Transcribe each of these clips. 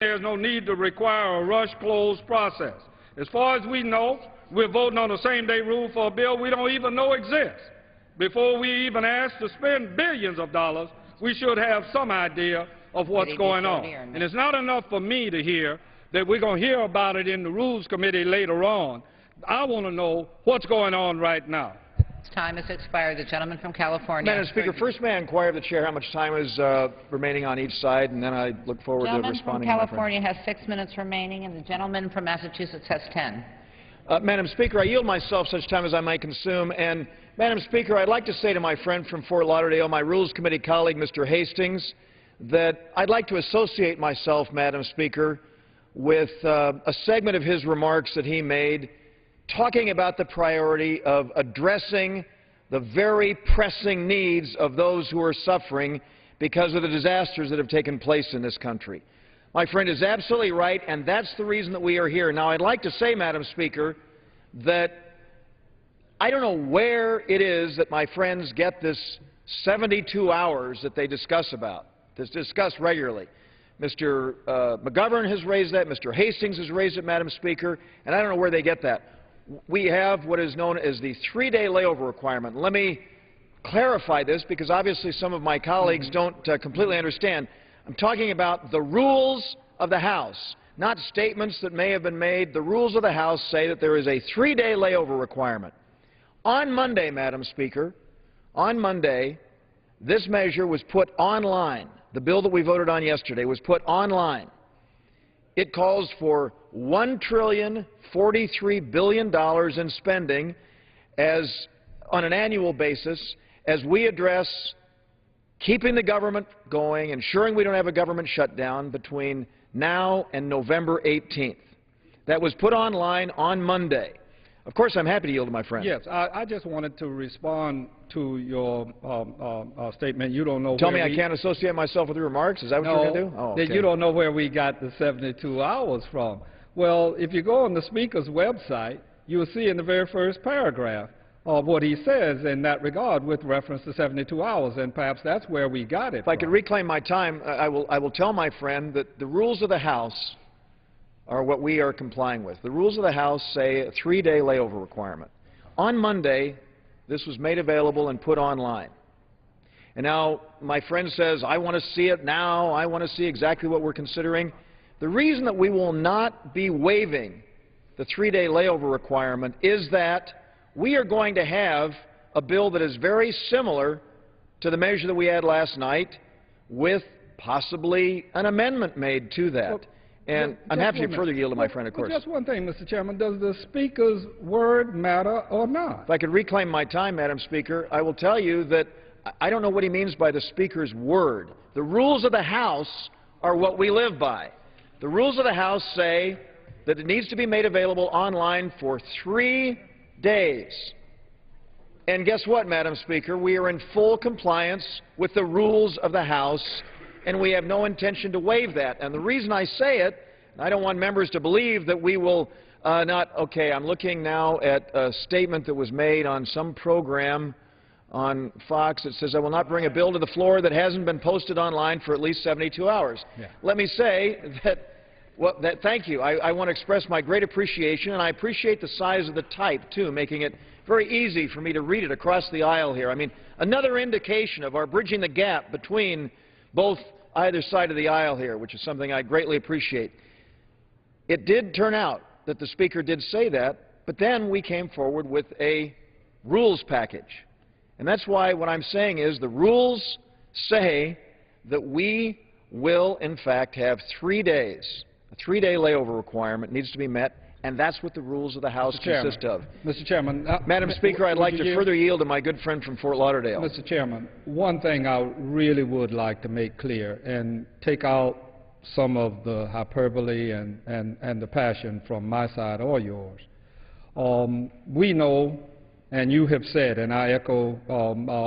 There's no need to require a rush closed process. As far as we know, we're voting on the same-day rule for a bill we don't even know exists. Before we even ask to spend billions of dollars, we should have some idea of what's going on. And it's not enough for me to hear that we're going to hear about it in the Rules Committee later on. I want to know what's going on right now. Time has expired. The gentleman from California. Madam Speaker, first may I inquire of the Chair how much time is remaining on each side, and then I look forward to responding. The gentleman from California has 6 minutes remaining, and the gentleman from Massachusetts has 10. Madam Speaker, I yield myself such time as I might consume. And, Madam Speaker, I'd like to say to my friend from Fort Lauderdale, my Rules Committee colleague, Mr. Hastings, that I'd like to associate myself, Madam Speaker, with a segment of his remarks that he made talking about the priority of addressing the very pressing needs of those who are suffering because of the disasters that have taken place in this country. My friend is absolutely right, and that's the reason that we are here. Now, I'd like to say, Madam Speaker, that I don't know where it is that my friends get this 72 hours that they discuss about, that's discussed regularly. Mr. McGovern has raised that, Mr. Hastings has raised it, Madam Speaker, and I don't know where they get that. We have what is known as the 3-day layover requirement. Let me clarify this because obviously some of my colleagues don't completely understand. I'm talking about the rules of the House, not statements that may have been made. The rules of the House say that there is a 3-day layover requirement. On Monday, Madam Speaker, on Monday, this measure was put online. The bill that we voted on yesterday was put online. It calls for $1.043 billion in spending on an annual basis as we address keeping the government going, ensuring we don't have a government shutdown between now and November 18th. That was put online on Monday. Of course, I'm happy to yield to my friend. Yes, I just wanted to respond to your statement. You don't know. Tell me I can't associate myself with your remarks? Is that what you're going to do? Oh, okay. That you don't know where we got the 72 hours from. Well, if you go on the Speaker's website, you'll see in the very first paragraph of what he says in that regard with reference to 72 hours, and perhaps that's where we got it If I could reclaim my time, I will tell my friend that the rules of the House are what we are complying with. The rules of the House say a 3-day layover requirement. On Monday, this was made available and put online. And now my friend says, I want to see it now. I want to see exactly what we're considering. The reason that we will not be waiving the 3-day layover requirement is that we are going to have a bill that is very similar to the measure that we had last night with possibly an amendment made to that. Well, and I'm happy to further yield to my friend, of course. Just one thing, Mr. Chairman. Does the Speaker's word matter or not? If I could reclaim my time, Madam Speaker, I will tell you that I don't know what he means by the Speaker's word. The rules of the House are what we live by. The rules of the House say that it needs to be made available online for 3 days. And guess what, Madam Speaker? We are in full compliance with the rules of the House, and we have no intention to waive that. And the reason I say it, and I don't want members to believe that we will not, okay, I'm looking now at a statement that was made on some program on Fox that says, I will not bring a bill to the floor that hasn't been posted online for at least 72 hours. Yeah. Let me say that, thank you. I want to express my great appreciation, and I appreciate the size of the type, too, making it very easy for me to read it across the aisle here. I mean, another indication of our bridging the gap between both either side of the aisle here, which is something I greatly appreciate. It did turn out that the Speaker did say that, but then we came forward with a rules package. And that's why what I'm saying is the rules say that we will, in fact, have 3 days. A 3-day layover requirement needs to be met, and that's what the rules of the House consist of. Mr. Chairman. Madam Speaker, I'd like to further yield to my good friend from Fort Lauderdale. Mr. Chairman, one thing I really would like to make clear and take out some of the hyperbole and the passion from my side or yours. We know, and you have said, and I echo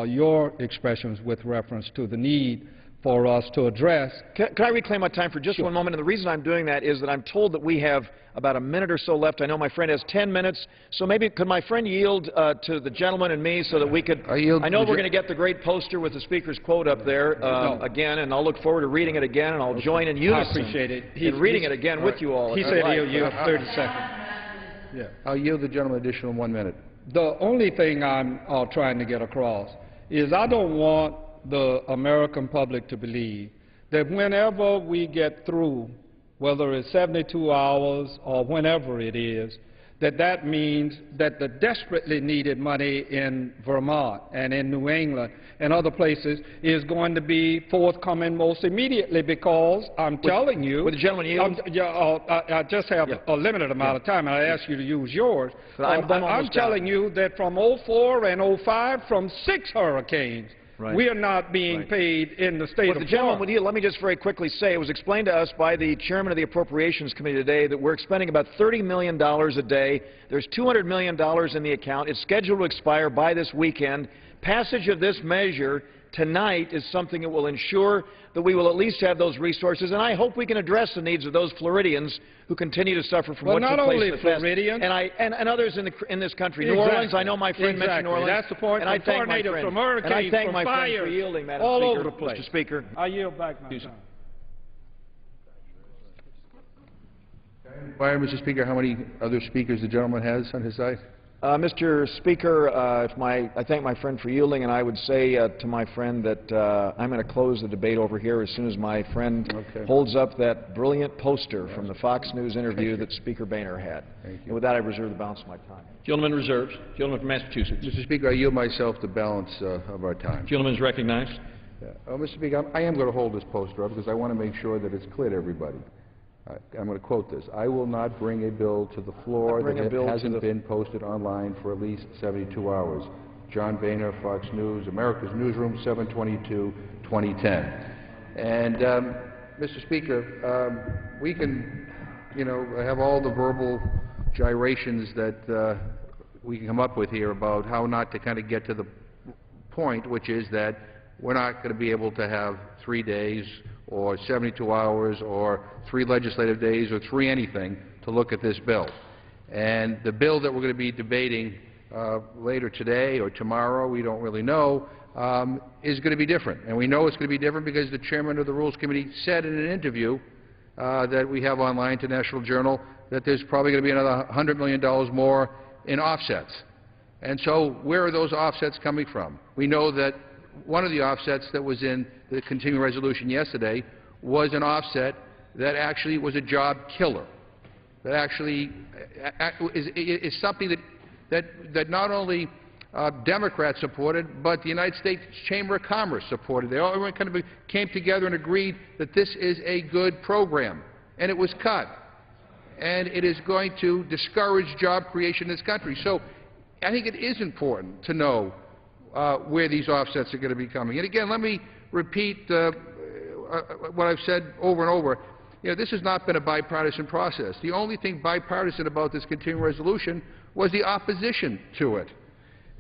your expressions with reference to the need for us to address. Can I reclaim my time for just one moment? And the reason I'm doing that is that I'm told that we have about a minute or so left. I know my friend has 10 minutes, so maybe could my friend yield to the gentleman and me so that we could... I know we're going to get the great poster with the Speaker's quote up there again, and I'll look forward to reading it again, and I'll join in unison. I appreciate it. In reading it again with you all. He said he'll yield 30 seconds. Yeah. I'll yield the gentleman additional 1 minute. The only thing I'm trying to get across is I don't want the American public to believe that whenever we get through, whether it's 72 hours or whenever it is, that means that the desperately needed money in Vermont and in New England and other places is going to be forthcoming most immediately, because I'm telling you... Would the gentleman yield? I just have a limited amount of time, and I ask you to use yours. I'm telling you that from 04 and 05, from 6 hurricanes, we are not being paid in the state of Florida. The gentleman would yield. Let me just very quickly say, it was explained to us by the chairman of the Appropriations Committee today that we're expending about $30 million a day. There's $200 million in the account. It's scheduled to expire by this weekend. Passage of this measure tonight is something that will ensure that we will at least have those resources, and I hope we can address the needs of those Floridians who continue to suffer from what took place in the past. Well, not only Floridians. And others in this country. Exactly. New Orleans, I know my friend mentioned New Orleans. That's the point. And I thank my friend. From hurricanes, and I thank from my friend fires, for yielding, Madam all Speaker, over the place. Mr. Speaker. I yield back my time. Inquire, Mr. Speaker, how many other speakers the gentleman has on his side? Mr. Speaker, I thank my friend for yielding, and I would say to my friend that I'm going to close the debate over here as soon as my friend holds up that brilliant poster from the Fox News interview that Speaker Boehner had. And with that, I reserve the balance of my time. Gentleman reserves. Gentleman from Massachusetts. Mr. Speaker, I yield myself the balance of our time. Gentleman is recognized. Mr. Speaker, I am going to hold this poster up because I want to make sure that it's clear to everybody. I'm going to quote this. I will not bring a bill to the floor that hasn't been posted online for at least 72 hours. John Boehner, Fox News, America's Newsroom, 7/22/2010. And, Mr. Speaker, we can, have all the verbal gyrations that we can come up with here about how not to kind of get to the point, which is that we're not going to be able to have 3 days or 72 hours or 3 legislative days or 3 anything to look at this bill. And the bill that we're going to be debating later today or tomorrow, we don't really know, is going to be different. And we know it's going to be different because the chairman of the Rules Committee said in an interview that we have online to National Journal that there's probably going to be another $100 million more in offsets. And so where are those offsets coming from? We know that one of the offsets that was in the continuing resolution yesterday was an offset that actually was a job killer, that actually is something that not only Democrats supported, but the United States Chamber of Commerce supported. They all kind of came together and agreed that this is a good program, and it was cut. And it is going to discourage job creation in this country. So I think it is important to know where these offsets are going to be coming. And again, let me repeat what I've said over and over. This has not been a bipartisan process. The only thing bipartisan about this continuing resolution was the opposition to it.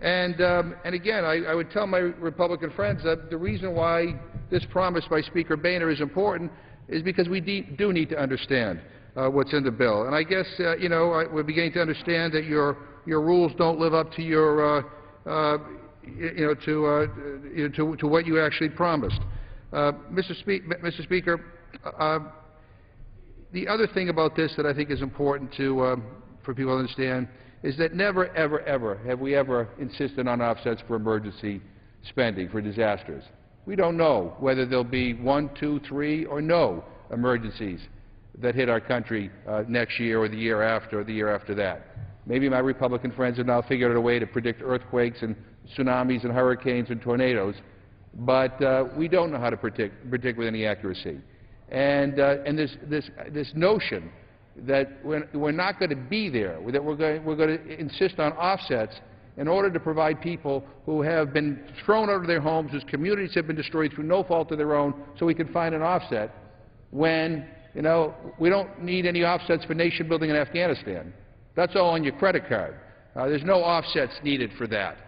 And again, I would tell my Republican friends that the reason why this promise by Speaker Boehner is important is because we do need to understand what's in the bill. And I guess, we're beginning to understand that your rules don't live up to your to what you actually promised. Mr. Speaker, the other thing about this that I think is important for people to understand is that never, ever, ever have we ever insisted on offsets for emergency spending, for disasters. We don't know whether there'll be 1, 2, 3, or no emergencies that hit our country next year or the year after or the year after that. Maybe my Republican friends have now figured out a way to predict earthquakes and tsunamis and hurricanes and tornadoes, but we don't know how to predict with any accuracy. And this notion that we're not going to be there, that we're going to insist on offsets in order to provide people who have been thrown out of their homes, whose communities have been destroyed through no fault of their own, so we can find an offset when, we don't need any offsets for nation building in Afghanistan. That's all on your credit card. There's no offsets needed for that.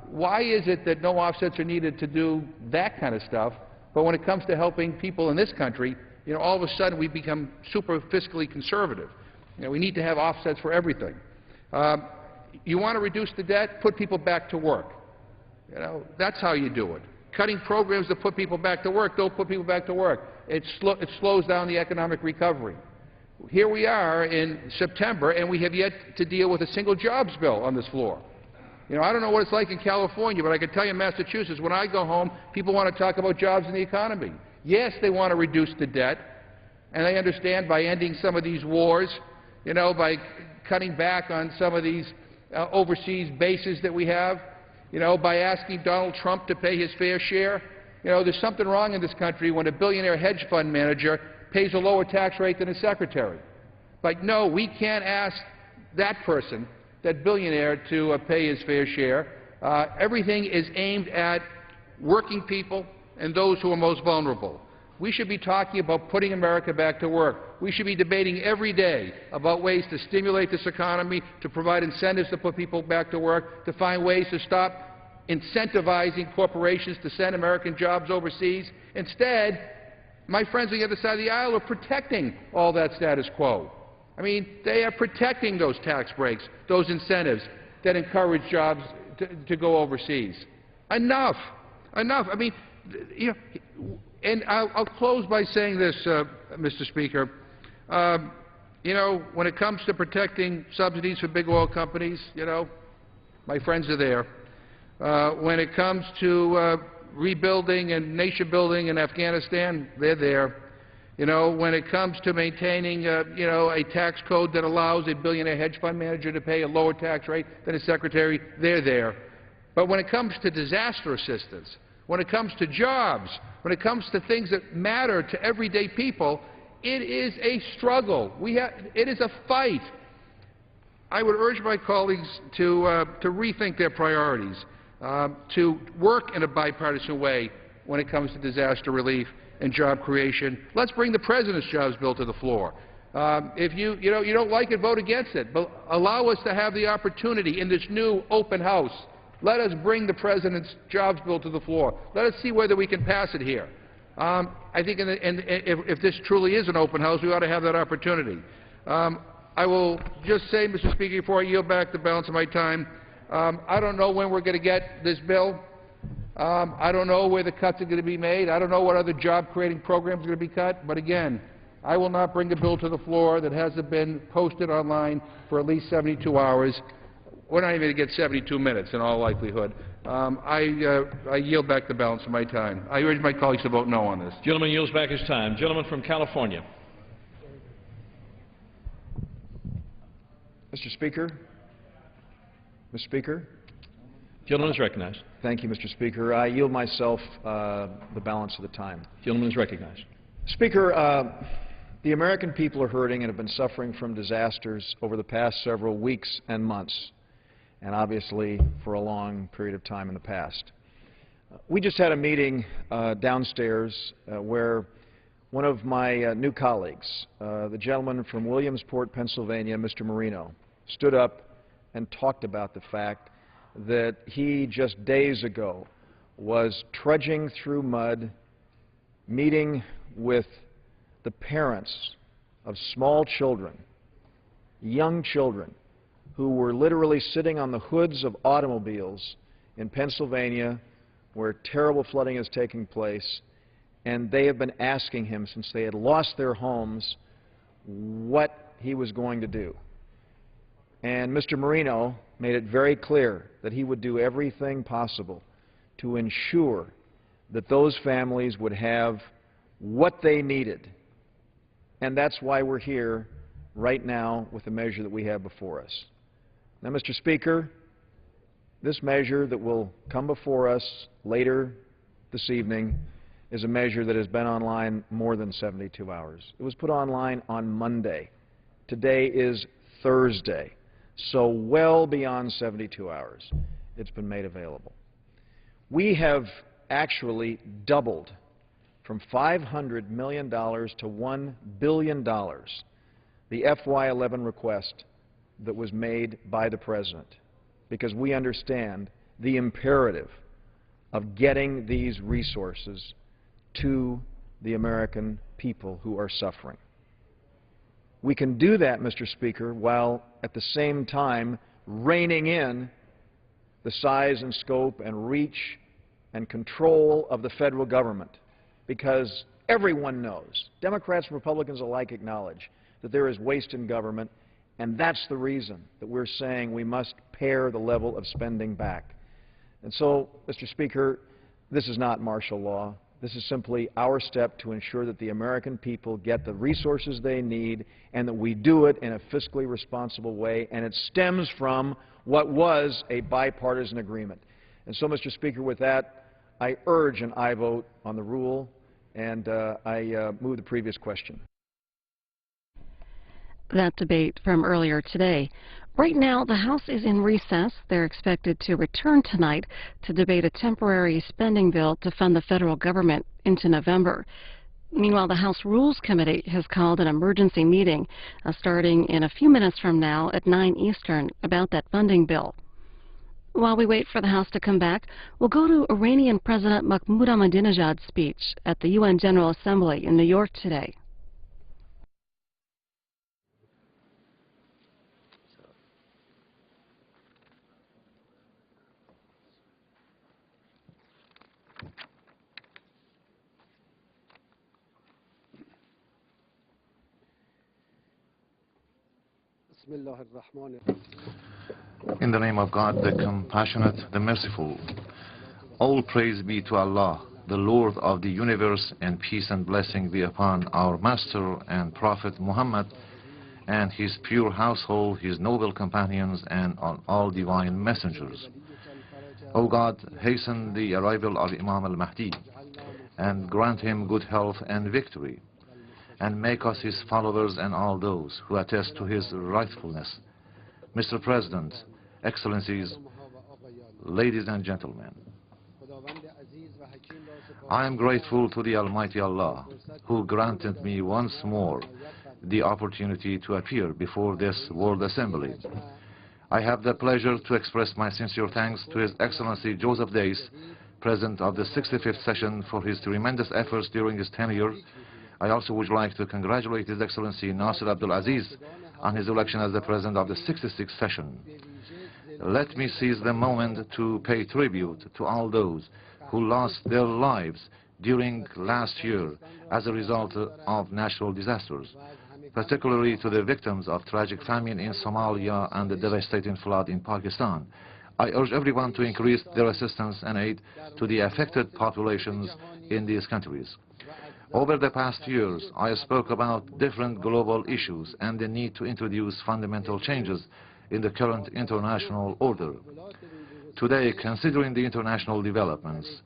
Why is it that no offsets are needed to do that kind of stuff, But when it comes to helping people in this country, you know, all of a sudden we become super fiscally conservative. You know, we need to have offsets for everything. You want to reduce the debt? Put people back to work. You know, that's how you do it. Cutting programs that put people back to work don't put people back to work. It slows down the economic recovery. Here we are in September, and we have yet to deal with a single jobs bill on this floor. You know, I don't know what it's like in California, but I can tell you in Massachusetts, when I go home, people want to talk about jobs and the economy. Yes, they want to reduce the debt, and they understand by ending some of these wars, you know, by cutting back on some of these overseas bases that we have, you know, by asking Donald Trump to pay his fair share. You know, there's something wrong in this country when a billionaire hedge fund manager pays a lower tax rate than his secretary. But no, we can't ask that person, that billionaire, to pay his fair share. Everything is aimed at working people and those who are most vulnerable. We should be talking about putting America back to work. We should be debating every day about ways to stimulate this economy, to provide incentives to put people back to work, to find ways to stop incentivizing corporations to send American jobs overseas. Instead, my friends on the other side of the aisle are protecting all that status quo. I mean, they are protecting those tax breaks, those incentives that encourage jobs to go overseas. Enough. Enough. I mean, you know, and I'll close by saying this, Mr. Speaker. You know, when it comes to protecting subsidies for big oil companies, you know, my friends are there. When it comes to rebuilding and nation building in Afghanistan, they're there. You know, when it comes to maintaining, you know, a tax code that allows a billionaire hedge fund manager to pay a lower tax rate than his secretary, they're there. But when it comes to disaster assistance, when it comes to jobs, when it comes to things that matter to everyday people, it is a struggle. It is a fight. I would urge my colleagues to rethink their priorities, to work in a bipartisan way when it comes to disaster relief and job creation. Let's bring the President's jobs bill to the floor. If you don't like it, vote against it. But allow us to have the opportunity in this new open House. Let us bring the President's jobs bill to the floor. Let us see whether we can pass it here. I think if this truly is an open House, we ought to have that opportunity. I will just say, Mr. Speaker, before I yield back the balance of my time, I don't know when we're going to get this bill. I don't know where the cuts are going to be made. I don't know what other job-creating programs are going to be cut. But again, I will not bring a bill to the floor that hasn't been posted online for at least 72 hours. We're not even going to get 72 minutes in all likelihood. I yield back the balance of my time. I urge my colleagues to vote no on this. Gentleman yields back his time. Gentleman from California. Mr. Speaker. Mr. Speaker. Gentleman is recognized. Thank you, Mr. Speaker. I yield myself the balance of the time. Gentleman is recognized. Speaker, the American people are hurting and have been suffering from disasters over the past several weeks and months, and obviously for a long period of time in the past. We just had a meeting downstairs where one of my new colleagues, the gentleman from Williamsport, Pennsylvania, Mr. Marino, stood up and talked about the fact that he just days ago was trudging through mud, meeting with the parents of small children, young children, who were literally sitting on the hoods of automobiles in Pennsylvania where terrible flooding is taking place, and they have been asking him since they had lost their homes what he was going to do. And Mr. Marino made it very clear that he would do everything possible to ensure that those families would have what they needed. And that's why we're here right now with the measure that we have before us. Now, Mr. Speaker, this measure that will come before us later this evening is a measure that has been online more than 72 hours. It was put online on Monday. Today is Thursday. So well beyond 72 hours, it's been made available. We have actually doubled from $500 million to $1 billion the FY11 request that was made by the President, because we understand the imperative of getting these resources to the American people who are suffering. We can do that, Mr. Speaker, while at the same time reining in the size and scope and reach and control of the federal government, because everyone knows, Democrats and Republicans alike acknowledge, that there is waste in government, and that's the reason that we're saying we must pare the level of spending back. And so, Mr. Speaker, this is not martial law. This is simply our step to ensure that the American people get the resources they need and that we do it in a fiscally responsible way, and it stems from what was a bipartisan agreement. And so, Mr. Speaker, with that, I urge an aye vote on the rule, and I move the previous question. That debate from earlier today. Right now, the House is in recess. They're expected to return tonight to debate a temporary spending bill to fund the federal government into November. Meanwhile, the House Rules Committee has called an emergency meeting starting in a few minutes from now at 9 Eastern about that funding bill. While we wait for the House to come back, we'll go to Iranian President Mahmoud Ahmadinejad's speech at the UN General Assembly in New York today. In the name of God, the compassionate, the merciful, all praise be to Allah, the Lord of the universe, and peace and blessing be upon our Master and Prophet Muhammad and his pure household, his noble companions, and on all divine messengers. O God, hasten the arrival of Imam al-Mahdi and grant him good health and victory, and make us his followers and all those who attest to his rightfulness. Mr. President, Excellencies, ladies and gentlemen, I am grateful to the Almighty Allah who granted me once more the opportunity to appear before this World Assembly. I have the pleasure to express my sincere thanks to His Excellency Joseph Dace, President of the 65th session, for his tremendous efforts during his tenure. I also would like to congratulate His Excellency Nasser Abdul Aziz on his election as the President of the 66th session. Let me seize the moment to pay tribute to all those who lost their lives during last year as a result of natural disasters, particularly to the victims of tragic famine in Somalia and the devastating flood in Pakistan. I urge everyone to increase their assistance and aid to the affected populations in these countries. Over the past years, I spoke about different global issues and the need to introduce fundamental changes in the current international order. Today, considering the international developments,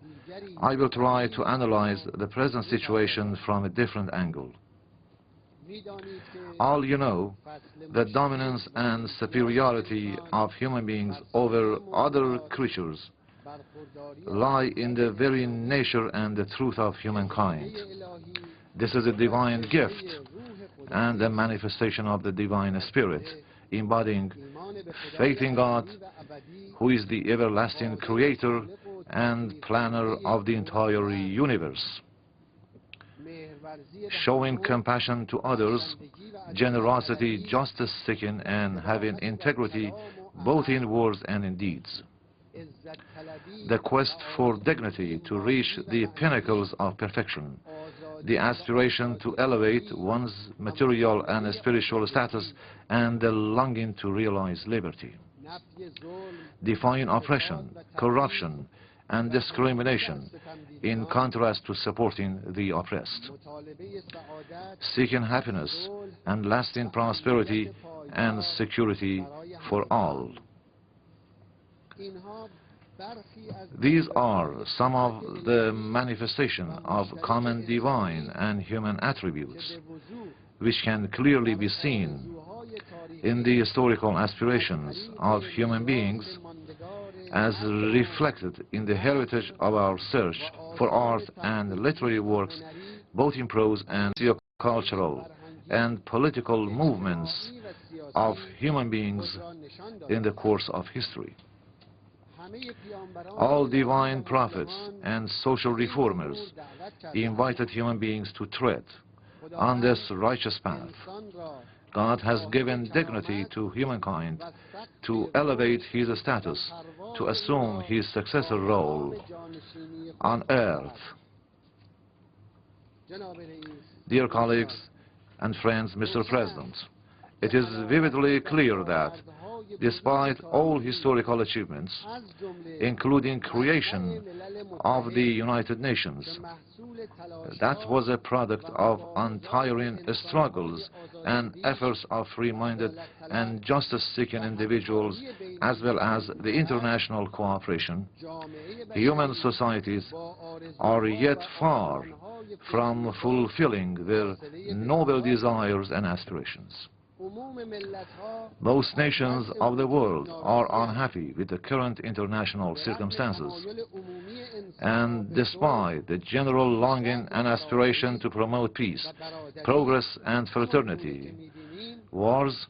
I will try to analyze the present situation from a different angle. All you know, the dominance and superiority of human beings over other creatures lie in the very nature and the truth of humankind. This is a divine gift and a manifestation of the divine spirit, embodying faith in God, who is the everlasting creator and planner of the entire universe. Showing compassion to others, generosity, justice-seeking, and having integrity both in words and in deeds. The quest for dignity to reach the pinnacles of perfection, the aspiration to elevate one's material and spiritual status, and the longing to realize liberty. Defying oppression, corruption, and discrimination, in contrast to supporting the oppressed. Seeking happiness and lasting prosperity and security for all. These are some of the manifestations of common divine and human attributes, which can clearly be seen in the historical aspirations of human beings, as reflected in the heritage of our search for art and literary works, both in prose and socio-cultural and political movements of human beings in the course of history. All divine prophets and social reformers invited human beings to tread on this righteous path. God has given dignity to humankind to elevate his status, to assume his successor role on earth. Dear colleagues and friends, Mr. President, it is vividly clear that despite all historical achievements, including creation of the United Nations, that was a product of untiring struggles and efforts of free-minded and justice-seeking individuals, as well as the international cooperation. Human societies are yet far from fulfilling their noble desires and aspirations. Most nations of the world are unhappy with the current international circumstances, and despite the general longing and aspiration to promote peace, progress and fraternity, wars,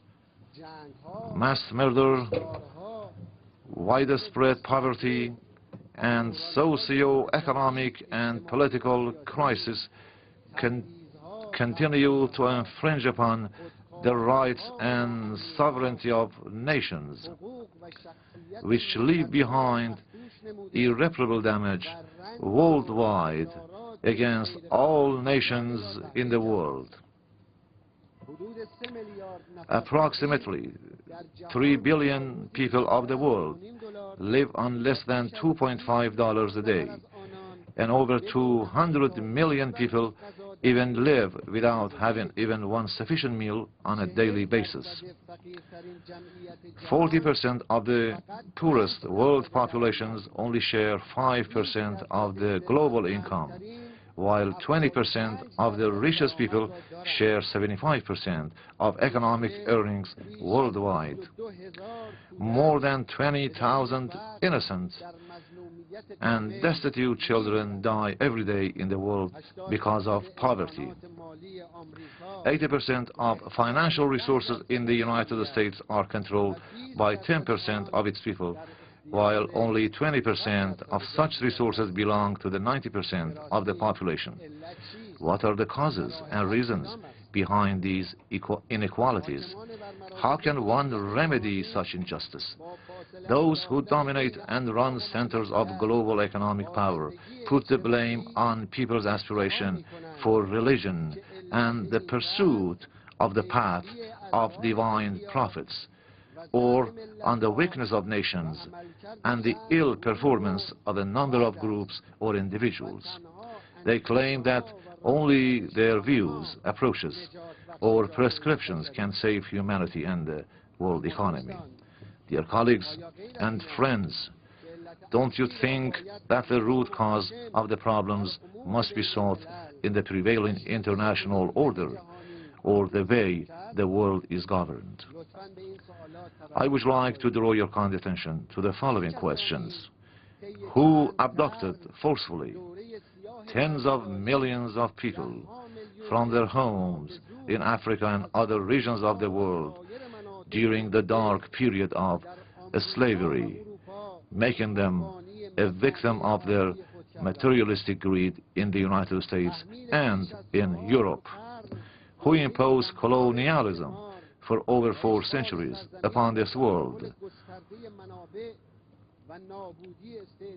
mass murder, widespread poverty, and socio-economic and political crisis continue to infringe upon the rights and sovereignty of nations, which leave behind irreparable damage worldwide against all nations in the world. Approximately 3 billion people of the world live on less than $2.5 a day, and over 200 million people even live without having even one sufficient meal on a daily basis. 40% of the poorest world populations only share 5% of the global income, while 20% of the richest people share 75% of economic earnings worldwide. More than 20,000 innocent and destitute children die every day in the world because of poverty. 80% of financial resources in the United States are controlled by 10% of its people, while only 20% of such resources belong to the 90% of the population. What are the causes and reasons behind these inequalities? How can one remedy such injustice? Those who dominate and run centers of global economic power put the blame on people's aspiration for religion and the pursuit of the path of divine prophets, or on the weakness of nations and the ill performance of a number of groups or individuals. They claim that only their views, approaches, or prescriptions can save humanity and the world economy. Dear colleagues and friends, don't you think that the root cause of the problems must be sought in the prevailing international order, or the way the world is governed? I would like to draw your kind attention to the following questions. Who abducted forcefully tens of millions of people from their homes in Africa and other regions of the world during the dark period of slavery, making them a victim of their materialistic greed in the United States and in Europe? Who imposed colonialism for over 4 centuries upon this world,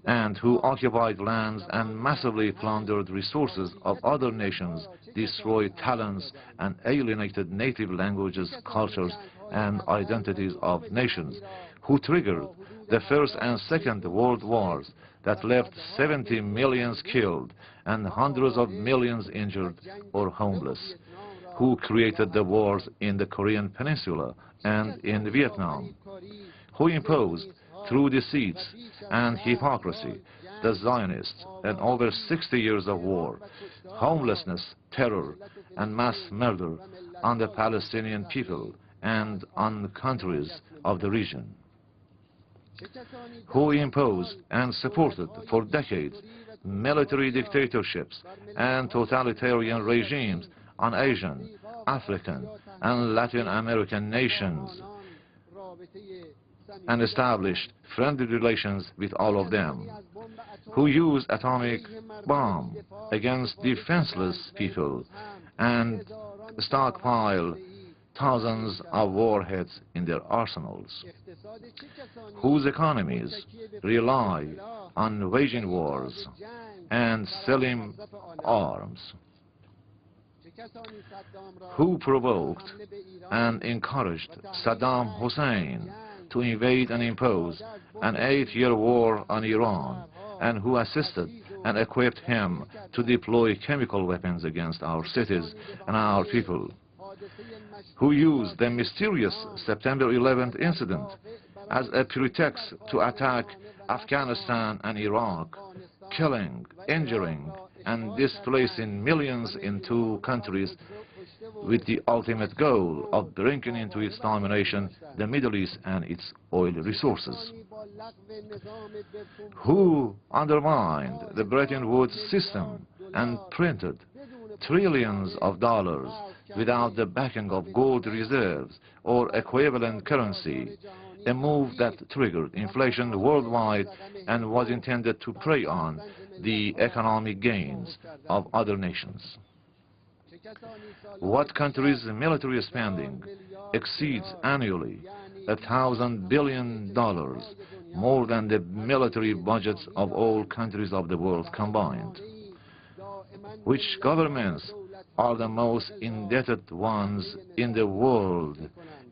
and who occupied lands and massively plundered resources of other nations, destroyed talents, and alienated native languages, cultures, and identities of nations, who triggered the First and Second World Wars that left 70 million killed and hundreds of millions injured or homeless, who created the wars in the Korean Peninsula and in Vietnam, who imposed through deceits and hypocrisy, the Zionists, and over 60 years of war, homelessness, terror, and mass murder on the Palestinian people and on the countries of the region, who imposed and supported for decades military dictatorships and totalitarian regimes on Asian, African, and Latin American nations, and established friendly relations with all of them, who used atomic bomb against defenseless people and stockpile thousands of warheads in their arsenals, whose economies rely on waging wars and selling arms, who provoked and encouraged Saddam Hussein to invade and impose an 8-year war on Iran, and who assisted and equipped him to deploy chemical weapons against our cities and our people, who used the mysterious September 11th incident as a pretext to attack Afghanistan and Iraq, killing, injuring, and displacing millions in 2 countries with the ultimate goal of bringing into its domination the Middle East and its oil resources, who undermined the Bretton Woods system and printed trillions of dollars without the backing of gold reserves or equivalent currency, a move that triggered inflation worldwide and was intended to prey on the economic gains of other nations. What country's military spending exceeds annually $1,000 billion, more than the military budgets of all countries of the world combined? Which governments are the most indebted ones in the world,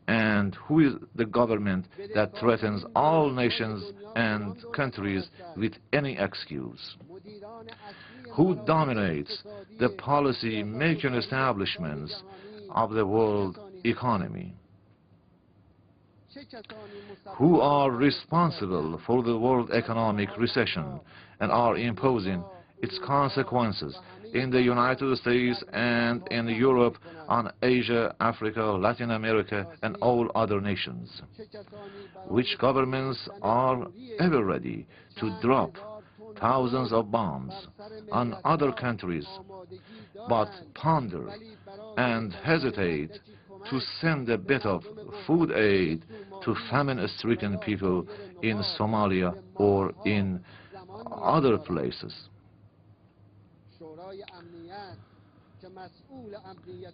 and who is the government that threatens all nations and countries with any excuse? Who dominates the policy-making establishments of the world economy? Who are responsible for the world economic recession and are imposing its consequences in the United States and in Europe on Asia, Africa, Latin America, and all other nations? Which governments are ever ready to drop thousands of bombs on other countries, but ponder and hesitate to send a bit of food aid to famine-stricken people in Somalia or in other places?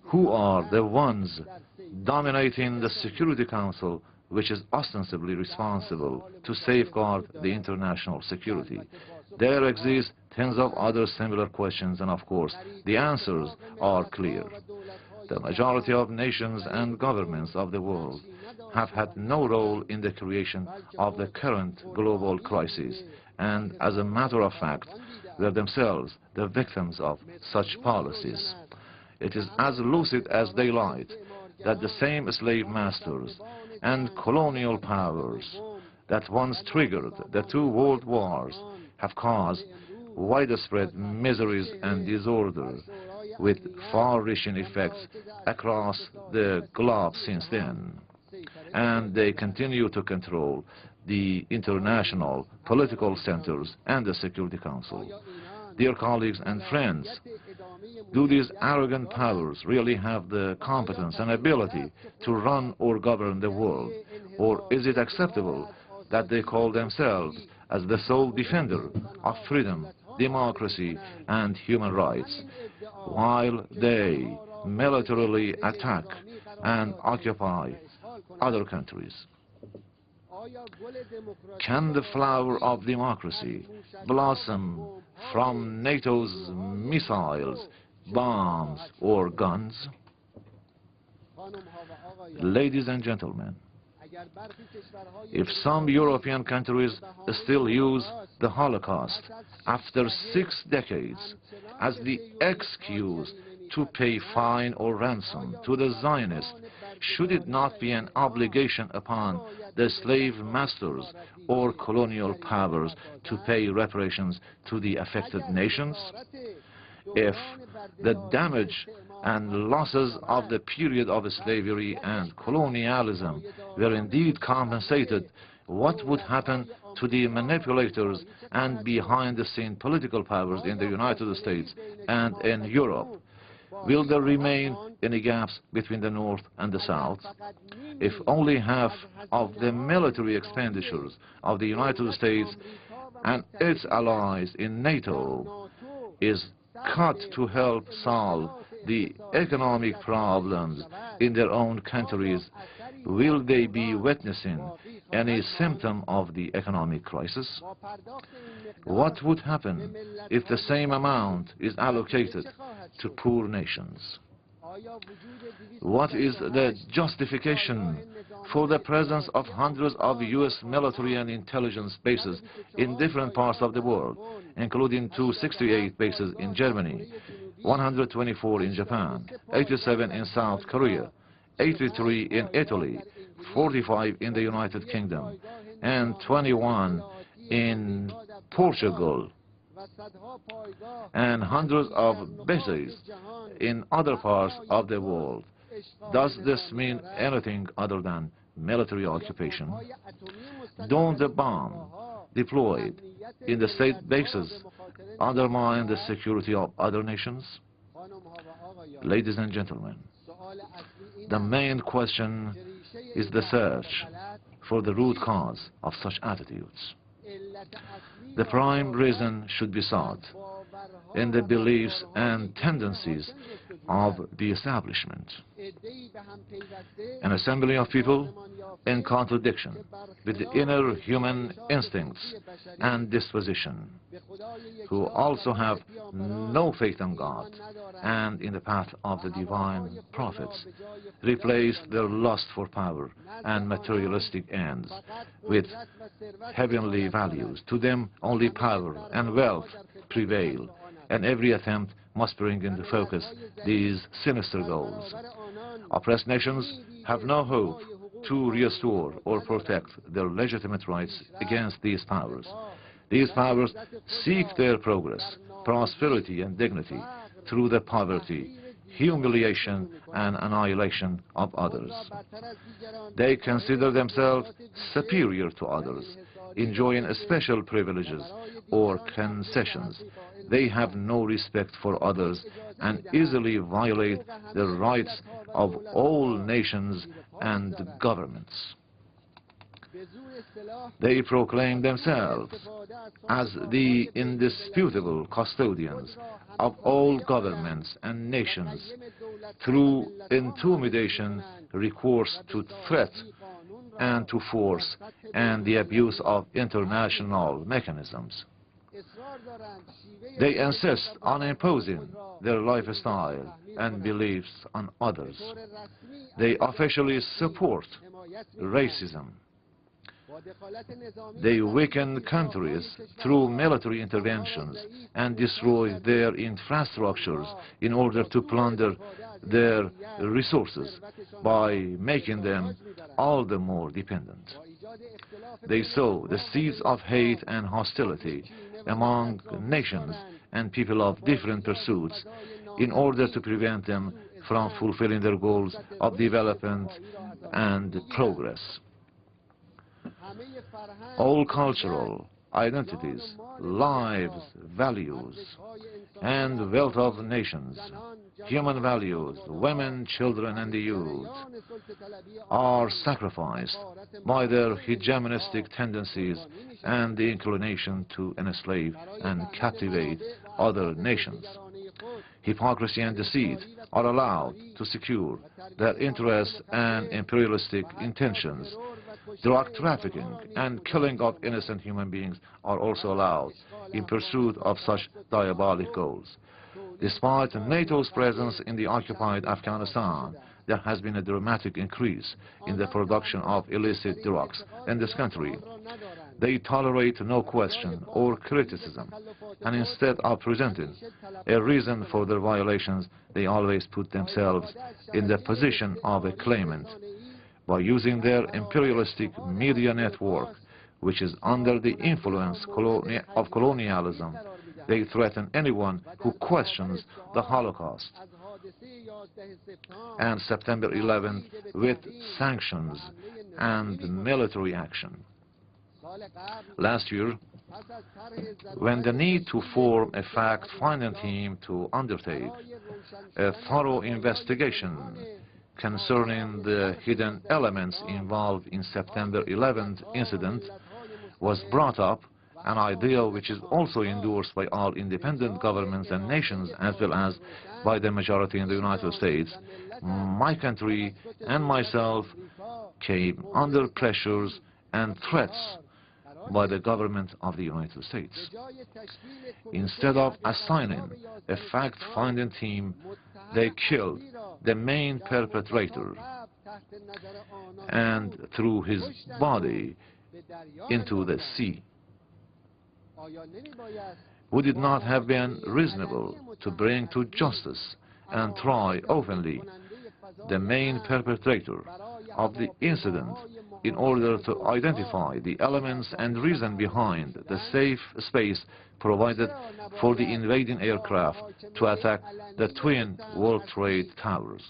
Who are the ones dominating the Security Council, which is ostensibly responsible to safeguard the international security? There exist tens of other similar questions, and of course, the answers are clear. The majority of nations and governments of the world have had no role in the creation of the current global crisis, and as a matter of fact, were themselves the victims of such policies. It is as lucid as daylight that the same slave masters and colonial powers that once triggered the 2 world wars have caused widespread miseries and disorder with far-reaching effects across the globe since then. And they continue to control the international political centers and the Security Council. Dear colleagues and friends, do these arrogant powers really have the competence and ability to run or govern the world? Or is it acceptable that they call themselves as the sole defender of freedom, democracy, and human rights, while they militarily attack and occupy other countries? Can the flower of democracy blossom from NATO's missiles, bombs, or guns? Ladies and gentlemen, if some European countries still use the Holocaust after 6 decades as the excuse to pay fine or ransom to the Zionists, should it not be an obligation upon the slave masters or colonial powers to pay reparations to the affected nations? If the damage and losses of the period of slavery and colonialism were indeed compensated, what would happen to the manipulators and behind-the-scene political powers in the United States and in Europe, Will there remain any gaps between the North and the South? If only half of the military expenditures of the United States and its allies in NATO is cut to help solve the economic problems in their own countries, will they be witnessing any symptom of the economic crisis? What would happen if the same amount is allocated to poor nations? What is the justification for the presence of hundreds of U.S. military and intelligence bases in different parts of the world, including 268 bases in Germany, 124 in Japan, 87 in South Korea, 83 in Italy, 45 in the United Kingdom, and 21 in Portugal, and hundreds of bases in other parts of the world? Does this mean anything other than military occupation? Don't the bomb deployed in the state bases undermine the security of other nations? Ladies and gentlemen, the main question is the search for the root cause of such attitudes. The prime reason should be sought in the beliefs and tendencies of the establishment. An assembly of people in contradiction with the inner human instincts and disposition, who also have no faith in God and in the path of the divine prophets, replace their lust for power and materialistic ends with heavenly values. To them only power and wealth prevail, and every attempt must bring into focus these sinister goals. Oppressed nations have no hope to restore or protect their legitimate rights against these powers. These powers seek their progress, prosperity, and dignity through the poverty, humiliation, and annihilation of others. They consider themselves superior to others, enjoying special privileges or concessions. They have no respect for others and easily violate the rights of all nations and governments. They proclaim themselves as the indisputable custodians of all governments and nations through intimidation, recourse to threat and to force, and the abuse of international mechanisms. They insist on imposing their lifestyle and beliefs on others. They officially support racism. They weaken countries through military interventions and destroy their infrastructures in order to plunder their resources by making them all the more dependent. They sow the seeds of hate and hostility among nations and people of different pursuits in order to prevent them from fulfilling their goals of development and progress. All cultural identities, lives, values, and wealth of nations, human values, women, children, and the youth are sacrificed by their hegemonistic tendencies and the inclination to enslave and captivate other nations. Hypocrisy and deceit are allowed to secure their interests, and imperialistic intentions, drug trafficking and killing of innocent human beings are also allowed in pursuit of such diabolic goals. Despite NATO's presence in the occupied Afghanistan, there has been a dramatic increase in the production of illicit drugs in this country. They tolerate no question or criticism, and instead of presenting a reason for their violations, they always put themselves in the position of a claimant. By using their imperialistic media network, which is under the influence of colonialism, they threaten anyone who questions the Holocaust and September 11th with sanctions and military action. Last year, When the need to form a fact-finding team to undertake a thorough investigation concerning the hidden elements involved in September 11th incident was brought up, an idea which is also endorsed by all independent governments and nations as well as by the majority in the United States, my country and myself came under pressures and threats by the government of the United States. Instead of assigning a fact-finding team, they killed the main perpetrator and threw his body into the sea. Would it not have been reasonable to bring to justice and try openly the main perpetrator of the incident in order to identify the elements and reason behind the safe space provided for the invading aircraft to attack the twin World Trade Towers?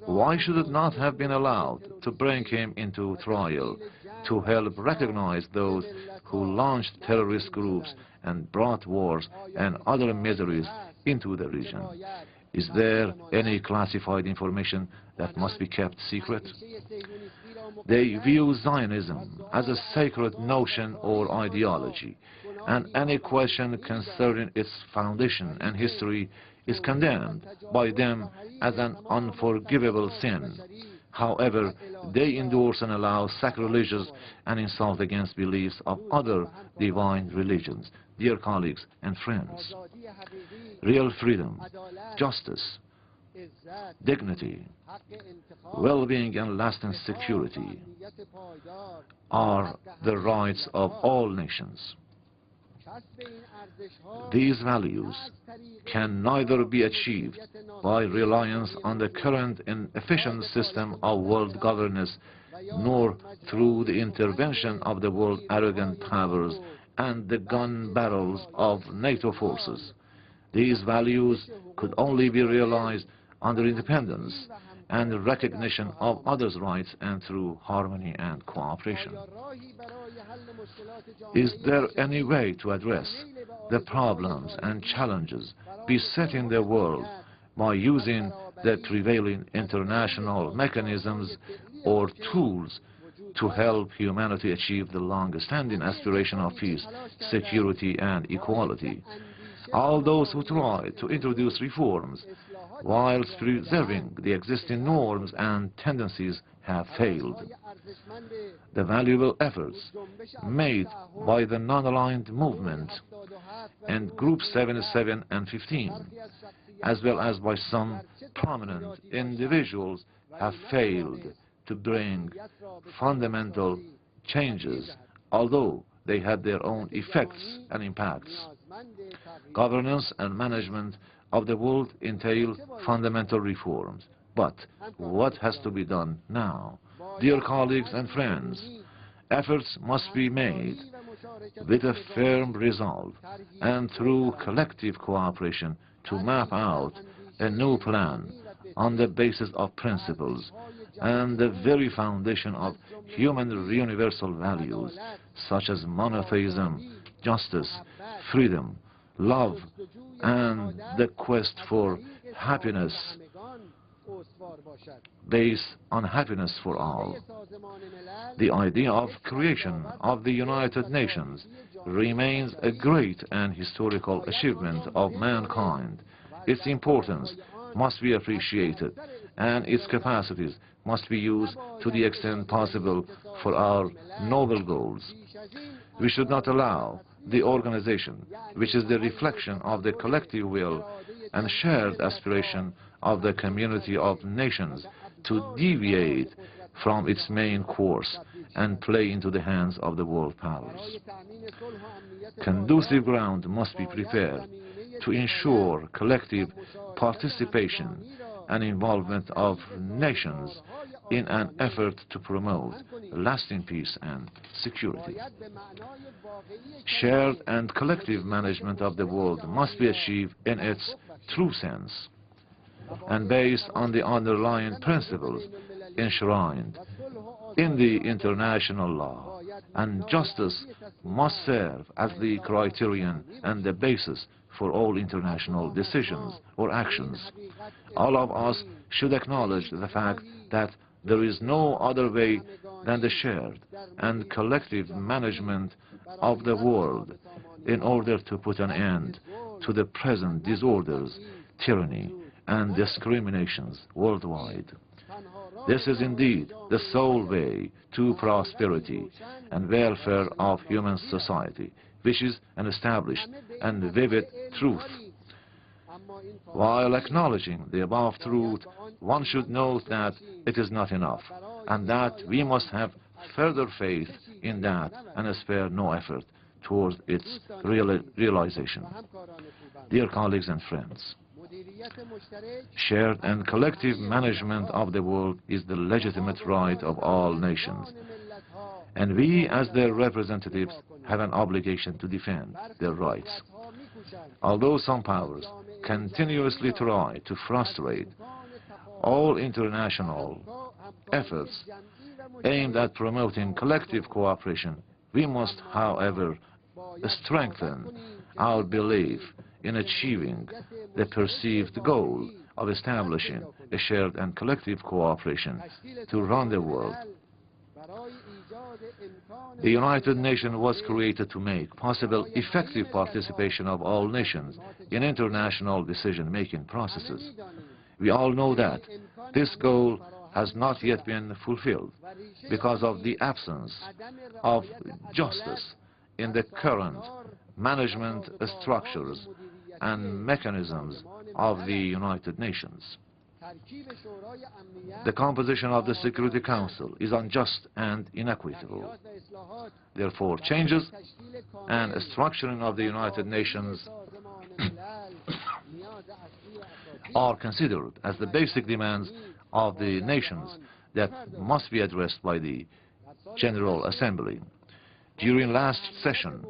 Why should it not have been allowed to bring him into trial to help recognize those who launched terrorist groups and brought wars and other miseries into the region? Is there any classified information that must be kept secret? They view Zionism as a sacred notion or ideology, and any question concerning its foundation and history is condemned by them as an unforgivable sin. However, they endorse and allow sacrilegious and insult against beliefs of other divine religions. Dear colleagues and friends, real freedom, justice, dignity, well-being and lasting security are the rights of all nations. These values can neither be achieved by reliance on the current inefficient system of world governance nor through the intervention of the world arrogant powers and the gun barrels of NATO forces. These values could only be realized under independence and recognition of others' rights and through harmony and cooperation. Is there any way to address the problems and challenges besetting the world by using the prevailing international mechanisms or tools to help humanity achieve the long-standing aspiration of peace, security, and equality? All those who try to introduce reforms whilst preserving the existing norms and tendencies have failed. The valuable efforts made by the non-aligned movement and Group 77 and 15, as well as by some prominent individuals, have failed to bring fundamental changes, although they had their own effects and impacts. Governance and management of the world entail fundamental reforms. But what has to be done now? Dear colleagues and friends, efforts must be made with a firm resolve and through collective cooperation to map out a new plan on the basis of principles and the very foundation of human universal values such as monotheism, justice, freedom, love, and the quest for happiness based on happiness for all. The idea of creation of the United Nations remains a great and historical achievement of mankind. Its importance must be appreciated, and its capacities must be used to the extent possible for our noble goals. We should not allow the organization, which is the reflection of the collective will and shared aspiration of the community of nations, to deviate from its main course and play into the hands of the world powers. Conducive ground must be prepared to ensure collective participation and involvement of nations in an effort to promote lasting peace and security. Shared and collective management of the world must be achieved in its true sense and based on the underlying principles enshrined in the international law and justice must serve as the criterion and the basis for all international decisions or actions. All of us should acknowledge the fact that there is no other way than the shared and collective management of the world in order to put an end to the present disorders, tyranny, and discriminations worldwide. This is indeed the sole way to prosperity and welfare of human society, which is an established and vivid truth. While acknowledging the above truth, one should note that it is not enough, and that we must have further faith in that and spare no effort towards its realization. Dear colleagues and friends, shared and collective management of the world is the legitimate right of all nations, and we as their representatives have an obligation to defend their rights. Although some powers continuously try to frustrate all international efforts aimed at promoting collective cooperation, we must, however, strengthen our belief in achieving the perceived goal of establishing a shared and collective cooperation to run the world. The United Nations was created to make possible effective participation of all nations in international decision-making processes. We all know that this goal has not yet been fulfilled because of the absence of justice in the current management structures and mechanisms of the United Nations. The composition of the Security Council is unjust and inequitable. Therefore, changes and structuring of the United Nations are considered as the basic demands of the nations that must be addressed by the General Assembly. During last session,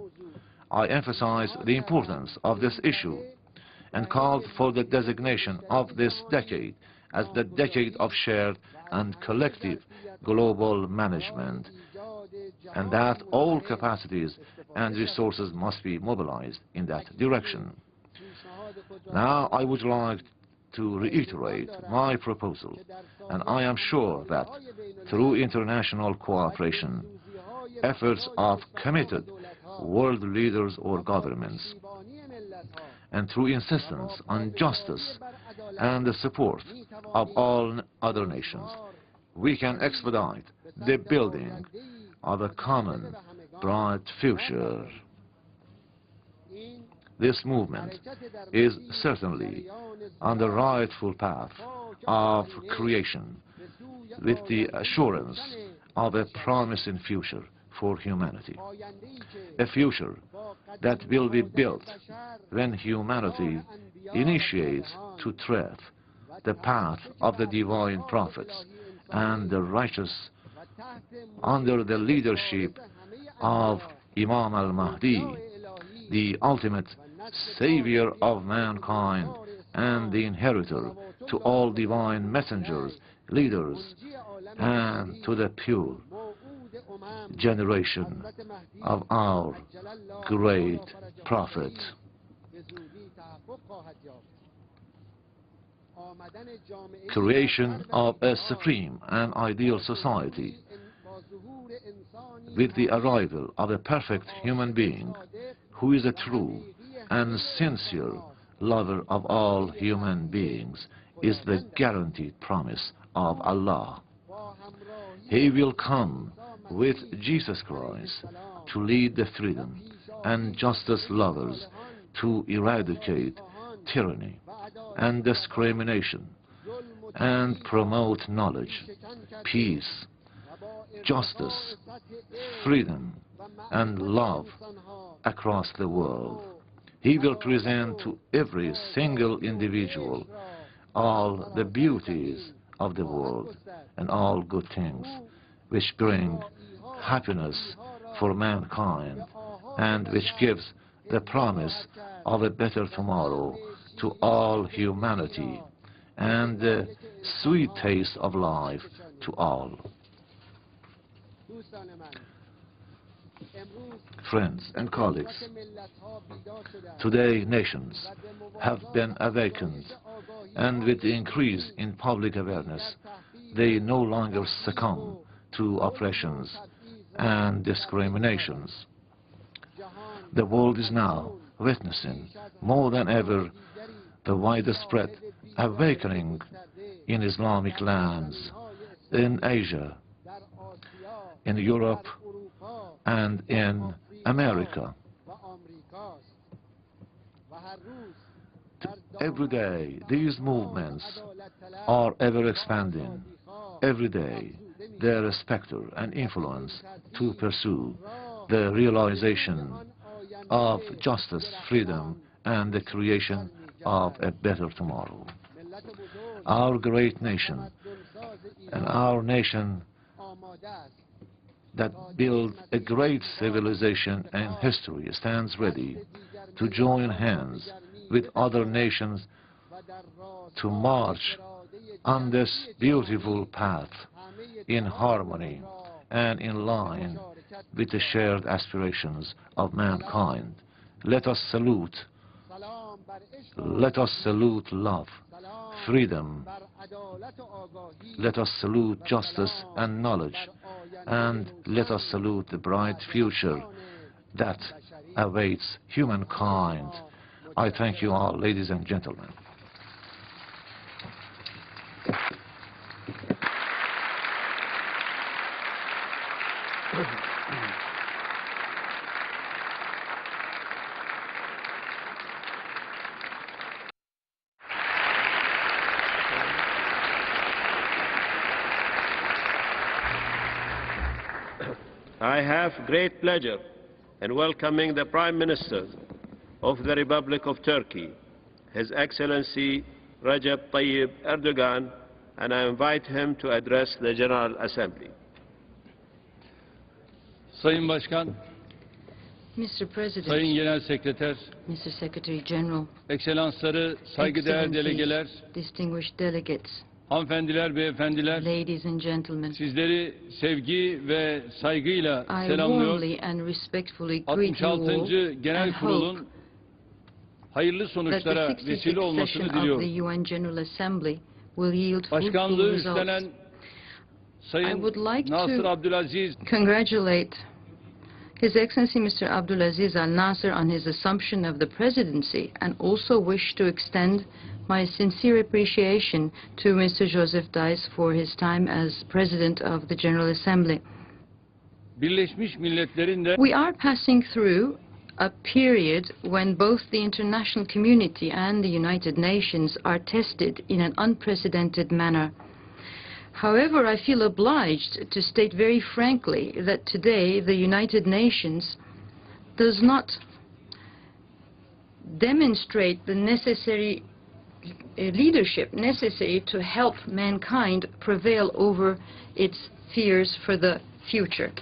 I emphasized the importance of this issue and called for the designation of this decade as the decade of shared and collective global management, and that all capacities and resources must be mobilized in that direction. Now I would like to reiterate my proposal, and I am sure that through international cooperation, efforts of committed world leaders or governments, and through insistence on justice and the support of all other nations, we can expedite the building of a common, bright future. This movement is certainly on the rightful path of creation, with the assurance of a promising future for humanity. A future that will be built when humanity initiates to tread the path of the divine prophets and the righteous under the leadership of Imam al-Mahdi, the ultimate savior of mankind and the inheritor to all divine messengers, leaders, and to the pure generation of our great prophet. Creation of a supreme and ideal society with the arrival of a perfect human being who is a true and sincere lover of all human beings is the guaranteed promise of Allah. He will come with Jesus Christ to lead the freedom and justice lovers to eradicate tyranny and discrimination and promote knowledge, peace, justice, freedom, and love across the world. He will present to every single individual all the beauties of the world and all good things which bring happiness for mankind and which gives the promise of a better tomorrow to all humanity and the sweet taste of life to all. Friends and colleagues, today nations have been awakened, and with the increase in public awareness, they no longer succumb to oppressions and discriminations. The world is now witnessing more than ever the widespread awakening in Islamic lands, in Asia, in Europe, and in America. Every day, these movements are ever expanding. Every day, their specter and influence to pursue the realization of justice, freedom, and the creation of a better tomorrow. Our great nation, and our nation that built a great civilization and history, stands ready to join hands with other nations to march on this beautiful path in harmony and in line with the shared aspirations of mankind. Let us salute love, freedom. Let us salute justice and knowledge, and let us salute the bright future that awaits humankind. I thank you all, ladies and gentlemen. I have great pleasure in welcoming the Prime Minister of the Republic of Turkey, His Excellency Recep Tayyip Erdogan, and I invite him to address the General Assembly. Sayın Başkan, Mr. President, Sayın Genel Sekreter, Mr. Secretary General, Ekselansları, saygıdeğer delegeler, distinguished delegates, hanımefendiler, beyefendiler, ladies and gentlemen, sizleri sevgi ve saygıyla I selamlıyor. warmly and respectfully greet you 66. all Genel and hope Kurul'un hayırlı that the sonuçlara 66th vesile olmasını session of diliyorum. the UN General Assembly will yield fruitful Başkanlığı results. üstlenen I Sayın would like Nasır to Abdülaziz congratulate His Excellency Mr. Abdulaziz Al Nasser on his assumption of the presidency, and also wish to extend my sincere appreciation to Mr. Joseph Dice for his time as President of the General Assembly. Birleşmiş Milletler'in de We are passing through a period when both the international community and the United Nations are tested in an unprecedented manner. However, I feel obliged to state very frankly that today the United Nations does not demonstrate the necessary leadership necessary to help mankind prevail over its fears for the future.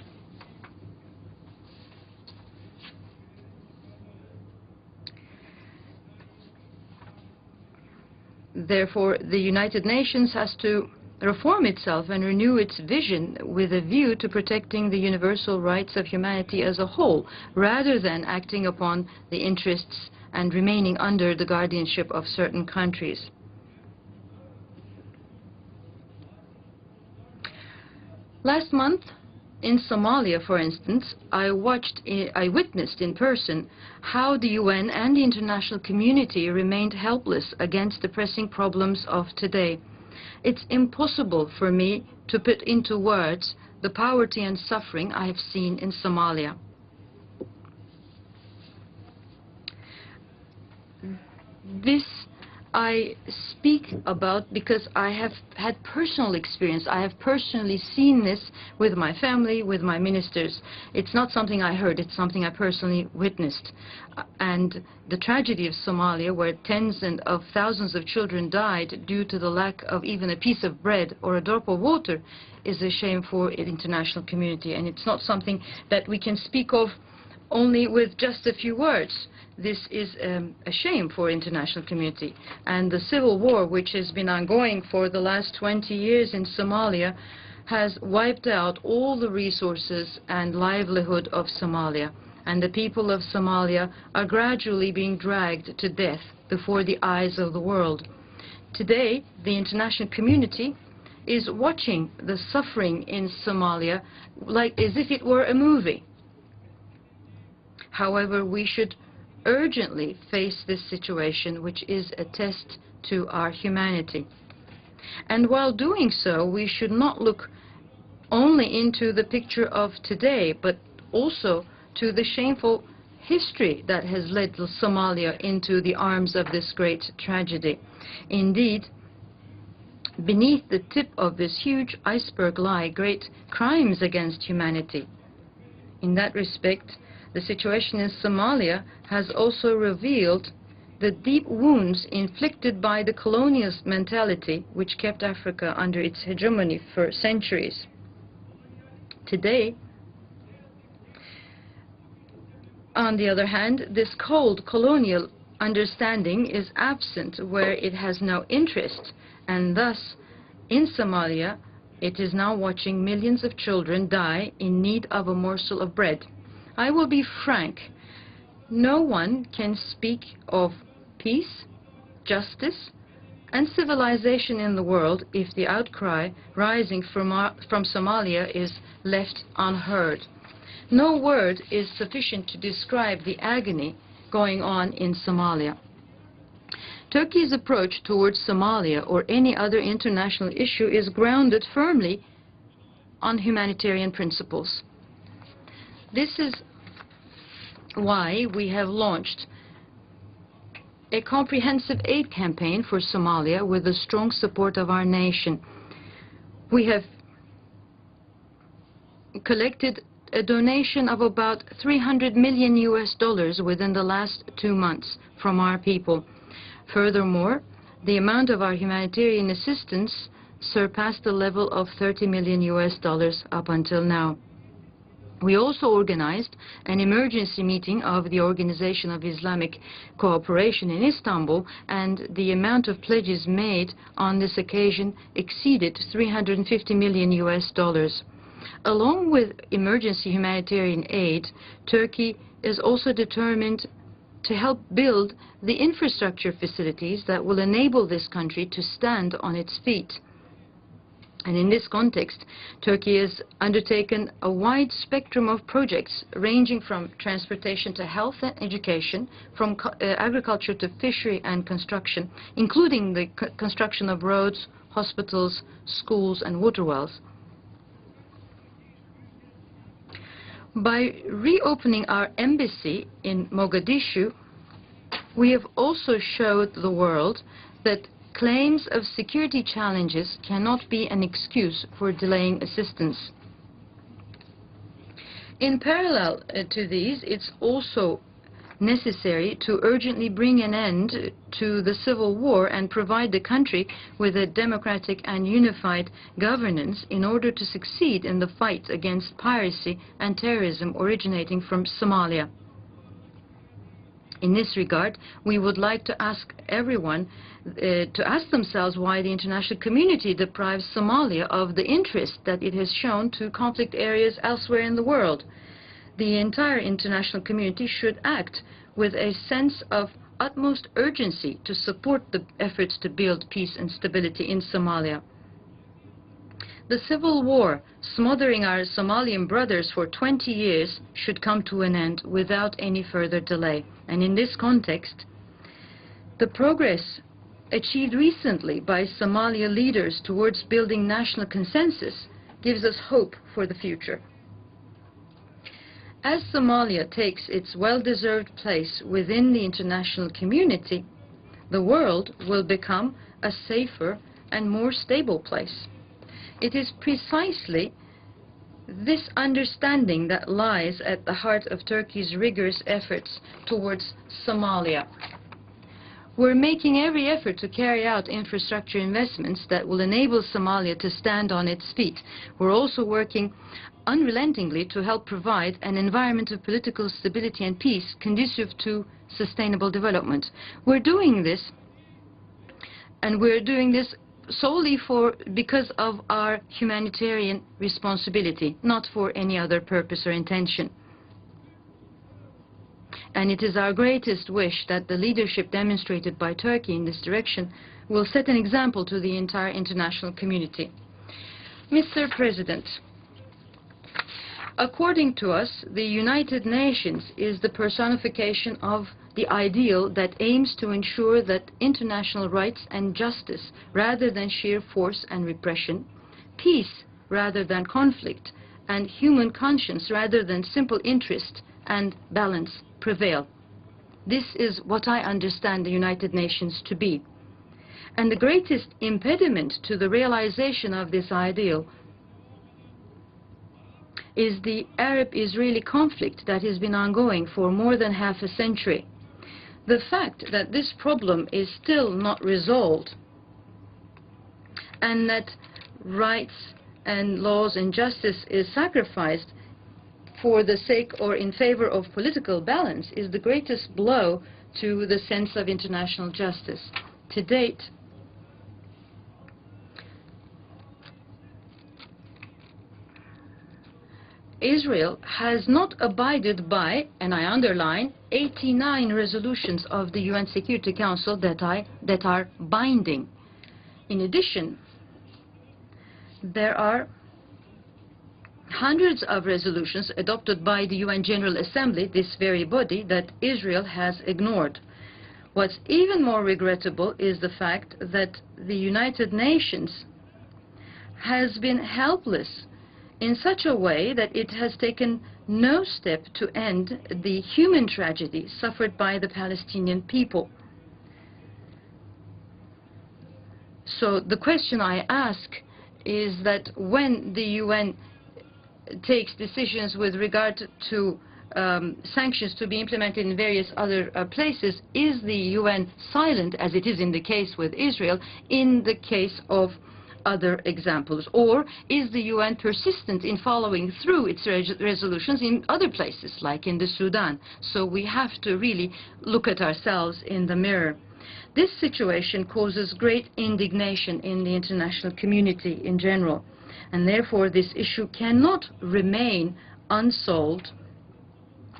Therefore, the United Nations has to reform itself and renew its vision with a view to protecting the universal rights of humanity as a whole, rather than acting upon the interests and remaining under the guardianship of certain countries. Last month, in Somalia, for instance, I witnessed in person how the UN and the international community remained helpless against the pressing problems of today. It's impossible for me to put into words the poverty and suffering I have seen in Somalia. This I speak about because I have had personal experience. I have personally seen this with my family, with my ministers. It's not something I heard, it's something I personally witnessed. And the tragedy of Somalia, where tens of thousands of children died due to the lack of even a piece of bread or a drop of water, is a shame for the international community. And it's not something that we can speak of only with just a few words. This is a shame for international community. And the civil war, which has been ongoing for the last 20 years in Somalia, has wiped out all the resources and livelihood of Somalia, and the people of Somalia are gradually being dragged to death before the eyes of the world. Today, the international community is watching the suffering in Somalia like as if it were a movie. However, we should urgently face this situation, which is a test to our humanity. And while doing so, we should not look only into the picture of today, but also to the shameful history that has led Somalia into the arms of this great tragedy. Indeed, beneath the tip of this huge iceberg lie great crimes against humanity. In that respect, the situation in Somalia has also revealed the deep wounds inflicted by the colonialist mentality which kept Africa under its hegemony for centuries. Today, on the other hand, this cold colonial understanding is absent where it has no interest, and thus, in Somalia, it is now watching millions of children die in need of a morsel of bread. I will be frank. No one can speak of peace, justice, and civilization in the world if the outcry rising from Somalia is left unheard. No word is sufficient to describe the agony going on in Somalia. Turkey's approach towards Somalia or any other international issue is grounded firmly on humanitarian principles. This is why we have launched a comprehensive aid campaign for Somalia with the strong support of our nation. We have collected a donation of about $300 million within the last 2 months from our people. Furthermore, the amount of our humanitarian assistance surpassed the level of $30 million up until now. We also organized an emergency meeting of the Organization of Islamic Cooperation in Istanbul, and the amount of pledges made on this occasion exceeded $350 million. Along with emergency humanitarian aid, Turkey is also determined to help build the infrastructure facilities that will enable this country to stand on its feet. And in this context, Turkey has undertaken a wide spectrum of projects ranging from transportation to health and education, from agriculture to fishery and construction, including the construction of roads, hospitals, schools and water wells. By reopening our embassy in Mogadishu, we have also showed the world that claims of security challenges cannot be an excuse for delaying assistance. In parallel to these, it's also necessary to urgently bring an end to the civil war and provide the country with a democratic and unified governance in order to succeed in the fight against piracy and terrorism originating from Somalia. In this regard, we would like to ask everyone to ask themselves why the international community deprives Somalia of the interest that it has shown to conflict areas elsewhere in the world. The entire international community should act with a sense of utmost urgency to support the efforts to build peace and stability in Somalia. The civil war smothering our Somalian brothers for 20 years should come to an end without any further delay. And in this context, the progress achieved recently by Somalia leaders towards building national consensus gives us hope for the future. As Somalia takes its well-deserved place within the international community, the world will become a safer and more stable place. It is precisely this understanding that lies at the heart of Turkey's rigorous efforts towards Somalia. We're making every effort to carry out infrastructure investments that will enable Somalia to stand on its feet. We're also working unrelentingly to help provide an environment of political stability and peace conducive to sustainable development. We're doing this solely because of our humanitarian responsibility, not for any other purpose or intention. And it is our greatest wish that the leadership demonstrated by Turkey in this direction will set an example to the entire international community. Mr. President, according to us, the United Nations is the personification of the ideal that aims to ensure that international rights and justice, rather than sheer force and repression, peace rather than conflict, and human conscience rather than simple interest and balance prevail. This is what I understand the United Nations to be. And the greatest impediment to the realization of this ideal is the Arab-Israeli conflict that has been ongoing for more than half a century. The fact that this problem is still not resolved and that rights and laws and justice is sacrificed for the sake or in favor of political balance is the greatest blow to the sense of international justice. To date, Israel has not abided by, and I underline, 89 resolutions of the UN Security Council that are binding. In addition, there are hundreds of resolutions adopted by the UN General Assembly, this very body, that Israel has ignored. What's even more regrettable is the fact that the United Nations has been helpless in such a way that it has taken no step to end the human tragedy suffered by the Palestinian people. So the question I ask is that when the UN takes decisions with regard to sanctions to be implemented in various other places, is the UN silent, as it is in the case with Israel, in the case of other examples? Or is the UN persistent in following through its resolutions in other places, like in the Sudan? So we have to really look at ourselves in the mirror. This situation causes great indignation in the international community in general, and therefore this issue cannot remain unsolved,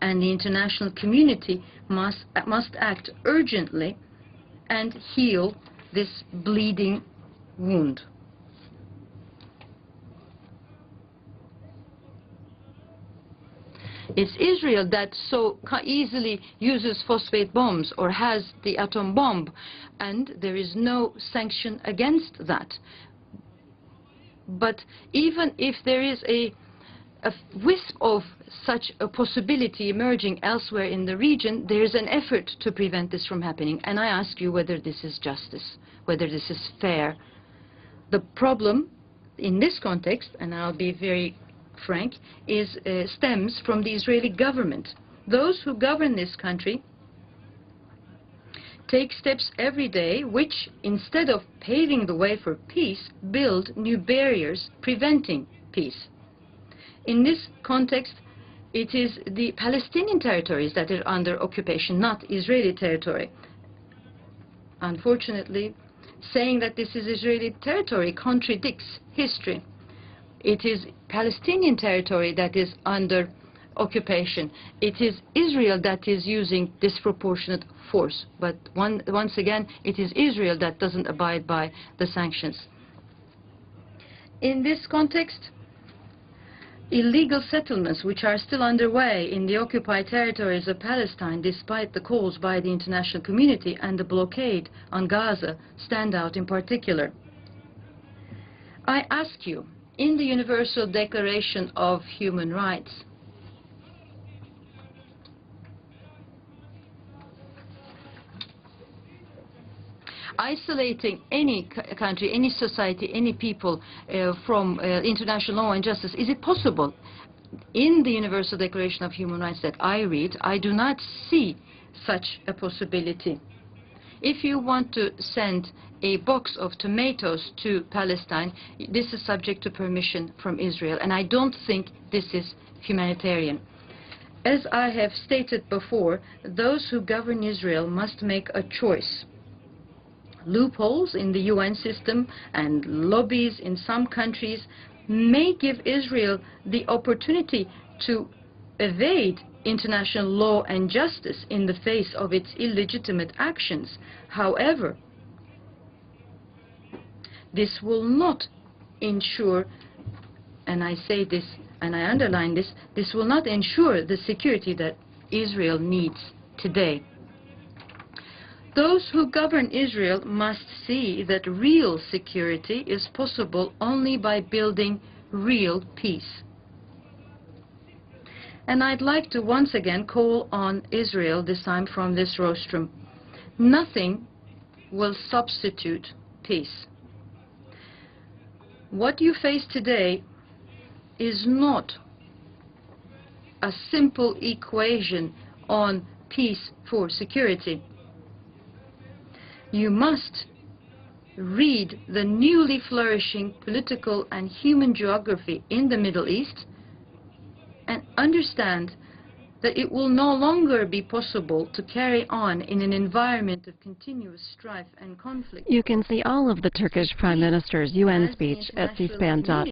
and the international community must act urgently and heal this bleeding wound. It's Israel that so easily uses phosphate bombs or has the atom bomb, and there is no sanction against that. But even if there is a wisp of such a possibility emerging elsewhere in the region, there is an effort to prevent this from happening. And I ask you whether this is justice, whether this is fair. The problem in this context, and I'll be very frank, stems from the Israeli government. Those who govern this country take steps every day which, instead of paving the way for peace, build new barriers preventing peace. In this context, it is the Palestinian territories that are under occupation, not Israeli territory. Unfortunately, saying that this is Israeli territory contradicts history. It is Palestinian territory that is under occupation. It is Israel that is using disproportionate force. But once again, it is Israel that doesn't abide by the sanctions. In this context, illegal settlements which are still underway in the occupied territories of Palestine, despite the calls by the international community, and the blockade on Gaza stand out in particular. I ask you, in the Universal Declaration of Human Rights, isolating any country, any society, any people from international law and justice, is it possible? In the Universal Declaration of Human Rights that I read, I do not see such a possibility. If you want to send a box of tomatoes to Palestine, this is subject to permission from Israel, and I don't think this is humanitarian. As I have stated before, those who govern Israel must make a choice. loopholes in the UN system and lobbies in some countries may give Israel the opportunity to evade international law and justice in the face of its illegitimate actions. However, this will not ensure, and I say this and I underline this, this will not ensure the security that Israel needs today. Those who govern Israel must see that real security is possible only by building real peace. And I'd like to once again call on Israel, this time from this rostrum. Nothing will substitute peace. What you face today is not a simple equation on peace for security. You must read the newly flourishing political and human geography in the Middle East and understand that it will no longer be possible to carry on in an environment of continuous strife and conflict. You can see all of the Turkish Prime Minister's UN speech at cspan.org.